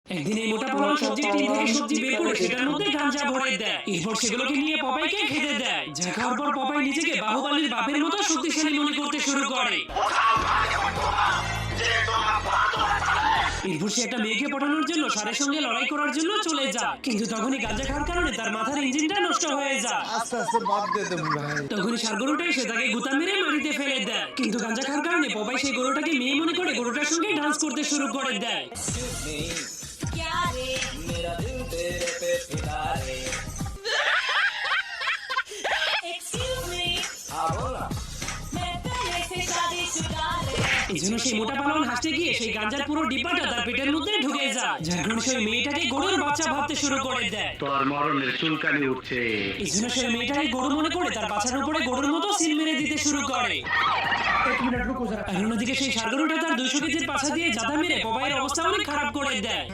একদিন এই মোটা পালন সবজির টিন থেকে সবজি বের করে সেটার মধ্যে গাঁজা ভরে দেয়। এরপর সেগুলোকে নিয়ে পপাইকে খেতে দেয়। যা খাওয়ার পর পপাই নিজেকে বাহুবলীর বাপের মতো শক্তিশালী মনে করতে শুরু করে। এরপর সে একটা মেয়েকে পটানোর জন্য ষাঁড়ের সঙ্গে লড়াই করার জন্য চলে যায়, কিন্তু তখনই গাঁজা খাওয়ার কারণে তার মাথার ইঞ্জিনটা নষ্ট হয়ে যায়। আস্তে আস্তে বাদ দে দে ভাই। তখনই ষাঁড় গরুটা এসে তাকে গুতা মেরে মাটিতে ফেলে দেয়, কিন্তু গাঁজা খাওয়ার কারণে পপাই সেই গরুটাকে মেয়ে মনে করে গরুটার সঙ্গে ডান্স করতে শুরু করে দেয়। क्या रे मेरा दिल तेरे पे फिदा रे एक्सक्यूज मी हाँ बोल ना। मैं पहले से शादीशुदा रे এই জন্য সেই মোটা পালন হাসতে গিয়ে সেই গাঁজার পুরো ডিব্বাটা তার পেটের মধ্যে ঢুকে যায়, যার কারণে সেই মেয়েটাকে গরুর বাচ্চা ভাবতে শুরু করে দেয়। তোর মরণের চুলকানি উঠছে। এই জন্য সেই মেয়েটাকে গরু মনে করে তার বাচ্চার উপরে গরুর মতো সিল মেরে দিতে শুরু করে। আর অন্যদিকে সেই ষাঁড় গরুটা তার 200 কেজির পাছা দিয়ে জাদা মেরে পপাইয়ের অবস্থা অনেক খারাপ করে দেয়।